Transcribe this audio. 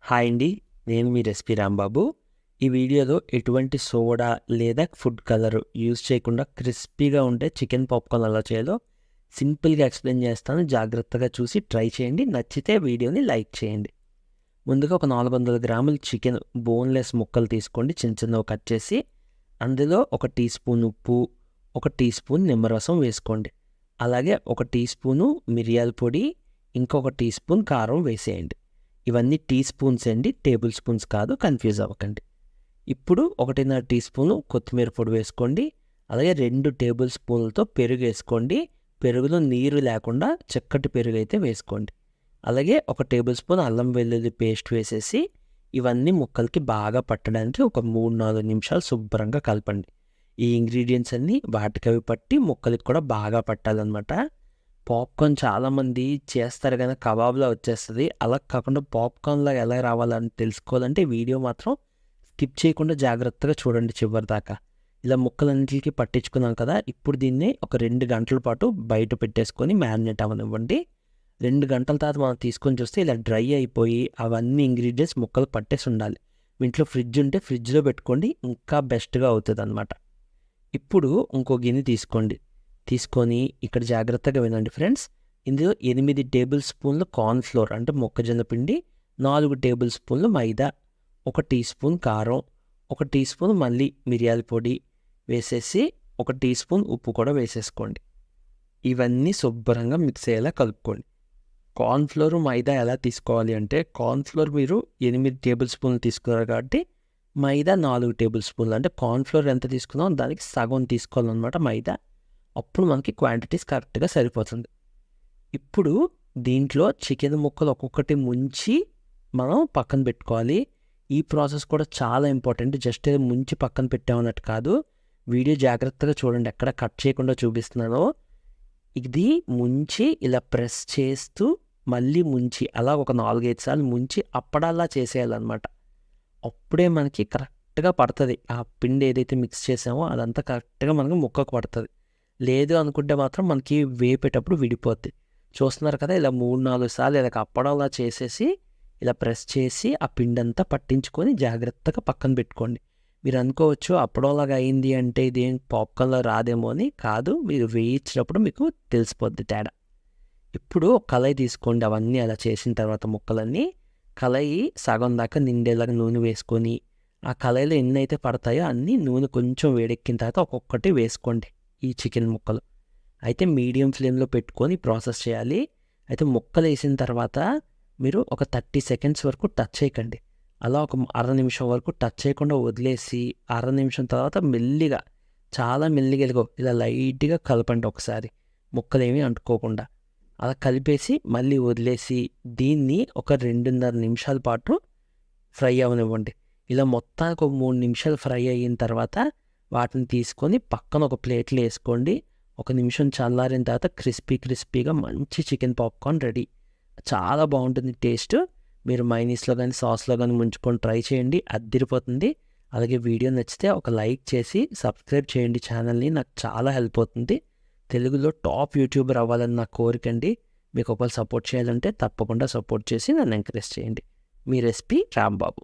Hi అండి, నేను మీ recipe Rambabu. ఈ వీడియోలో ఎటువంటి సోడా లేదా ఫుడ్ కలర్ యూజ్ చేయకుండా క్రిస్పీగా ఉండే చికెన్ పాప్కార్న్ ఎలా చేయాలో సింపుల్గా ఎక్స్ప్లెయిన్ చేస్తాను. జాగ్రత్తగా చూసి ట్రై చేయండి. నచ్చితే వీడియోని లైక్ చేయండి. ముందుగా ఒక 400 గ్రాముల చికెన్ బోన్లెస్ ముక్కలు తీసుకోండి, చిన్న చిన్నవి కట్ చేసి. అందులో 1 టీ స్పూన్ ఉప్పు, 1 టీ స్పూన్ నిమ్మరసం వేసుకోండి. అలాగే 1 టీ స్పూను మిరియాల పొడి, ఇంకొక టీ స్పూన్ కారం వేసేయండి. ఇవన్నీ టీ స్పూన్స్ అండి, టేబుల్ స్పూన్స్ కాదు, కన్ఫ్యూజ్ అవ్వకండి. ఇప్పుడు 1.5 టీ స్పూను కొత్తిమీర పొడి వేసుకోండి. అలాగే 2 టేబుల్ స్పూన్లతో పెరుగు వేసుకోండి. పెరుగులో నీరు లేకుండా చిక్కటి పెరుగు అయితే వేసుకోండి. అలాగే 1 టేబుల్ స్పూన్ అల్లం వెల్లుల్లి పేస్ట్ వేసేసి ఇవన్నీ ముక్కలకి బాగా పట్టడానికి ఒక 3-4 నిమిషాలు శుభ్రంగా కలపండి. ఈ ఇంగ్రీడియంట్స్ అన్నీ వాటికవి పట్టి ముక్కలకి కూడా బాగా పట్టాలన్నమాట. పాప్కార్న్ చాలామంది చేస్తారు కానీ కబాబ్లా వచ్చేస్తుంది. అలా కాకుండా పాప్కార్న్లా ఎలా రావాలని తెలుసుకోవాలంటే వీడియో మాత్రం స్కిప్ చేయకుండా జాగ్రత్తగా చూడండి చివరి దాకా. ఇలా ముక్కలన్నింటికి పట్టించుకున్నాం కదా, ఇప్పుడు దీన్ని ఒక 2 గంటల పాటు బయట పెట్టేసుకొని మ్యారినేట్ అవ్వనివ్వండి. 2 గంటల తర్వాత మనం తీసుకొని చూస్తే ఇలా డ్రై అయిపోయి అవన్నీ ఇంగ్రీడియంట్స్ ముక్కలు పట్టేసి ఉండాలి. మీ ఇంట్లో ఫ్రిడ్జ్ ఉంటే ఫ్రిడ్జ్లో పెట్టుకోండి, ఇంకా బెస్ట్గా అవుతుంది అనమాట. ఇప్పుడు ఇంకో గిన్నె తీసుకొని ఇక్కడ జాగ్రత్తగా వినండి ఫ్రెండ్స్. ఇందులో 8 టేబుల్ స్పూన్లు కార్న్ ఫ్లోర్ అంటే మొక్కజొన్న పిండి, 4 టేబుల్ స్పూన్లు మైదా, 1 టీ స్పూన్ కారం, 1 టీ స్పూన్ మళ్ళీ మిరియాల పొడి వేసేసి 1 టీ స్పూన్ ఉప్పు కూడా వేసేసుకోండి. ఇవన్నీ శుభ్రంగా మిక్స్ అయ్యేలా కలుపుకోండి. కార్న్ ఫ్లోర్ మైదా ఎలా తీసుకోవాలి అంటే, కార్న్ ఫ్లోర్ మీరు 8 టేబుల్ స్పూన్లు తీసుకున్నారు కాబట్టి మైదా 4 టేబుల్ స్పూన్లు, అంటే కార్న్ ఫ్లోర్ ఎంత తీసుకున్నామో దానికి సగం తీసుకోవాలన్నమాట మైదా. అప్పుడు మనకి క్వాంటిటీస్ కరెక్ట్గా సరిపోతుంది. ఇప్పుడు దీంట్లో చికెన్ ముక్కలు ఒక్కొక్కటి ముంచి మనం పక్కన పెట్టుకోవాలి. ఈ ప్రాసెస్ కూడా చాలా ఇంపార్టెంట్. జస్ట్ ముంచి పక్కన పెట్టామన్నట్టు కాదు. వీడియో జాగ్రత్తగా చూడండి, ఎక్కడ కట్ చేయకుండా చూపిస్తున్నాను. ఇది ముంచి ఇలా ప్రెస్ చేస్తూ మళ్ళీ ముంచి అలా ఒక 4-5 సార్లు ముంచి అప్పడల్లా చేసేయాలన్నమాట. అప్పుడే మనకి కరెక్ట్గా పడుతుంది. ఆ పిండి ఏదైతే మిక్స్ చేసామో అదంతా కరెక్ట్గా మనకి ముక్కకు పడుతుంది. లేదు అనుకుంటే మాత్రం మనకి వేపేటప్పుడు విడిపోద్ది. చూస్తున్నారు కదా, ఇలా 3-4 సార్లు ఇలా అప్పడంలా చేసేసి ఇలా ప్రెస్ చేసి ఆ పిండి అంతా పట్టించుకొని జాగ్రత్తగా పక్కన పెట్టుకోండి. మీరు అనుకోవచ్చు అప్పడంలాగా అయింది అంటే ఇదేం పాప్కార్న్లో రాదేమో అని. కాదు, మీరు వేయించినప్పుడు మీకు తెలిసిపోద్ది తేడా. ఇప్పుడు కళాయి తీసుకోండి. అవన్నీ అలా చేసిన తర్వాత ముక్కలన్నీ కళాయి సగం దాకా నిండేలాగా నూనె వేసుకొని ఆ కళాయిలో ఎన్ని అయితే పడతాయో అన్నీ నూనె కొంచెం వేడెక్కిన తర్వాత ఒక్కొక్కటి వేసుకోండి. ఈ చికెన్ ముక్కలు అయితే మీడియం ఫ్లేమ్లో పెట్టుకొని ప్రాసెస్ చేయాలి. అయితే ముక్కలు వేసిన తర్వాత మీరు ఒక 30 సెకండ్స్ వరకు టచ్ చేయకండి. అలా ఒక అర నిమిషం వరకు టచ్ చేయకుండా వదిలేసి అర నిమిషం తర్వాత మెల్లిగా, చాలా మెల్లిగా ఇలా లైట్గా కలపండి ఒకసారి, ముక్కలేమీ అంటుకోకుండా. అలా కలిపేసి మళ్ళీ వదిలేసి దీన్ని ఒక 2.5 నిమిషాల పాటు ఫ్రై అవనివ్వండి. ఇలా మొత్తానికి ఒక 3 నిమిషాలు ఫ్రై అయిన తర్వాత వాటిని తీసుకొని పక్కన ఒక ప్లేట్లో వేసుకోండి. 1 నిమిషం చల్లారిన తర్వాత క్రిస్పీగా మంచి చికెన్ పాప్కార్న్ రెడీ. చాలా బాగుంటుంది టేస్ట్. మీరు మైనీస్లో కానీ సాస్లో కానీ ముంచుకొని ట్రై చేయండి, అద్దిరిపోతుంది. అలాగే వీడియో నచ్చితే ఒక లైక్ చేసి సబ్స్క్రైబ్ చేయండి ఛానల్ని, నాకు చాలా హెల్ప్ అవుతుంది. తెలుగులో టాప్ యూట్యూబర్ అవ్వాలని నా కోరికండి. మీకు ఒకవేళ సపోర్ట్ చేయాలంటే తప్పకుండా సపోర్ట్ చేసి నన్ను ఎంకరేజ్ చేయండి. మీ రెసిపీ రాంబాబు.